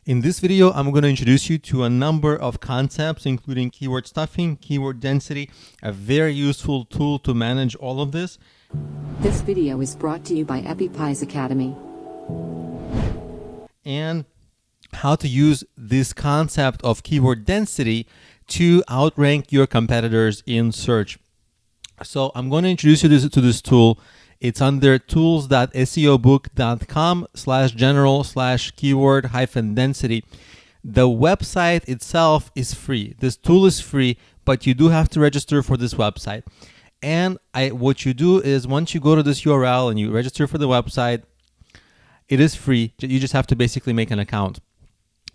In this video, I'm going to introduce you to a number of concepts, including keyword stuffing, keyword density, a very useful tool to manage all of this. This video is brought to you by EpiPies Academy. And how to use this concept of keyword density to outrank your competitors in search. So I'm going to introduce you to this tool. It's under tools.seobook.com/general/keyword-density. The website itself is free. This tool is free, but you do have to register for this website. And what you do is once you go to this URL and you register for the website, it is free. You just have to basically make an account.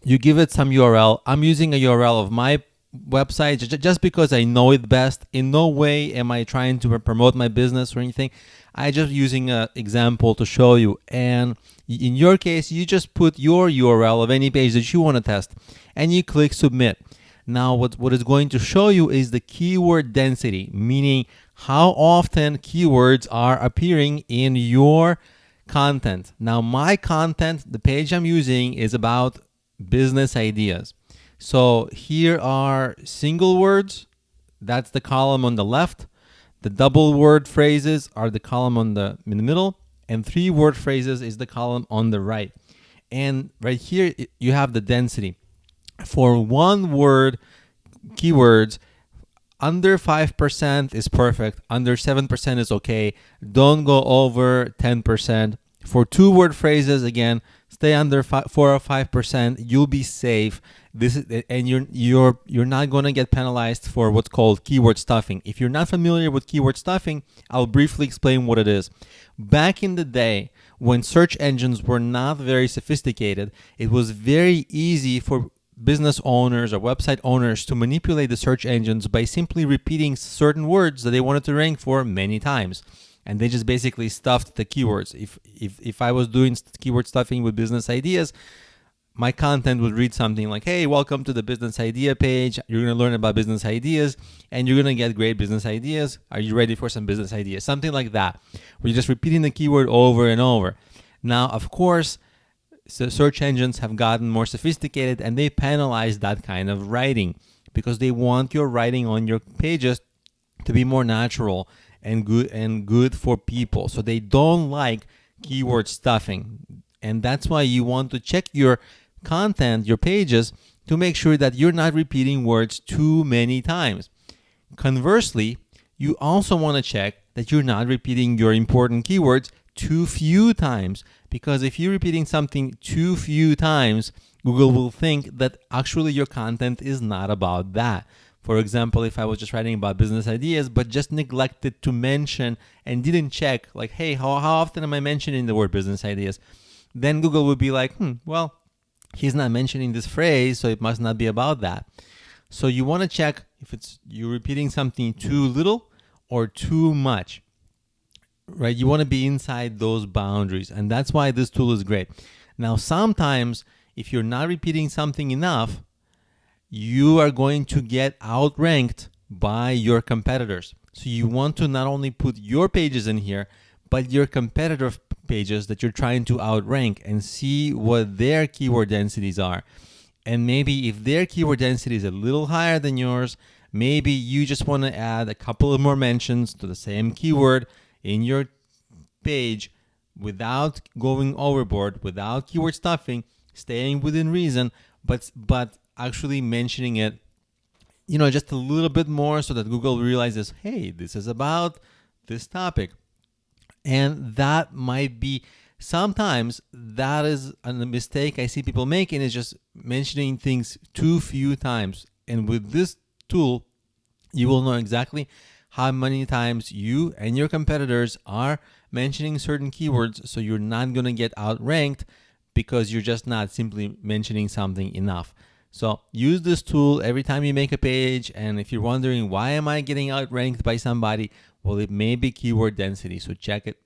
You give it some URL. I'm using a URL of my website just because I know it best. In no way am I trying to promote my business or anything. I'm just using an example to show you. And in your case, you just put your URL of any page that you want to test and you click submit. Now what it's going to show you is the keyword density, meaning how often keywords are appearing in your content. Now my content, the page I'm using, is about business ideas. So here are single words, that's the column on the left. The double word phrases are the column in the middle, and 3-word phrases is the column on the right. And right here you have the density. For 1-word keywords, under 5% is perfect, under 7% is okay. Don't go over 10%. For 2-word phrases, again, stay under 4 or 5%. You'll be safe. And you're not going to get penalized for what's called keyword stuffing. If you're not familiar with keyword stuffing, I'll briefly explain what it is. Back in the day, when search engines were not very sophisticated, it was very easy for business owners or website owners to manipulate the search engines by simply repeating certain words that they wanted to rank for many times. And they just basically stuffed the keywords. If I was doing keyword stuffing with business ideas, my content would read something like, hey, welcome to the business idea page. You're going to learn about business ideas and you're going to get great business ideas. Are you ready for some business ideas? Something like that. We're just repeating the keyword over and over. Now, of course, search engines have gotten more sophisticated and they penalize that kind of writing because they want your writing on your pages to be more natural and good for people. So they don't like keyword stuffing. And that's why you want to check your content, your pages, to make sure that you're not repeating words too many times. Conversely, you also want to check that you're not repeating your important keywords too few times, because if you're repeating something too few times, Google will think that actually your content is not about that. For example, if I was just writing about business ideas, but just neglected to mention and didn't check, like, hey, how often am I mentioning the word business ideas? Then Google would be like, well, he's not mentioning this phrase, so it must not be about that. So you want to check if you're repeating something too little or too much, right? You want to be inside those boundaries, and that's why this tool is great. Now, sometimes if you're not repeating something enough, you are going to get outranked by your competitors. So you want to not only put your pages in here, but your competitor pages that you're trying to outrank and see what their keyword densities are. And maybe if their keyword density is a little higher than yours, maybe you just want to add a couple of more mentions to the same keyword in your page without going overboard, without keyword stuffing, staying within reason, but actually mentioning it, just a little bit more so that Google realizes, hey, this is about this topic. And that might be, sometimes that is a mistake I see people making, is just mentioning things too few times. And with this tool, you will know exactly how many times you and your competitors are mentioning certain keywords, so you're not going to get outranked because you're just not simply mentioning something enough. So use this tool every time you make a page, and if you're wondering why am I getting outranked by somebody, well, it may be keyword density, so check it.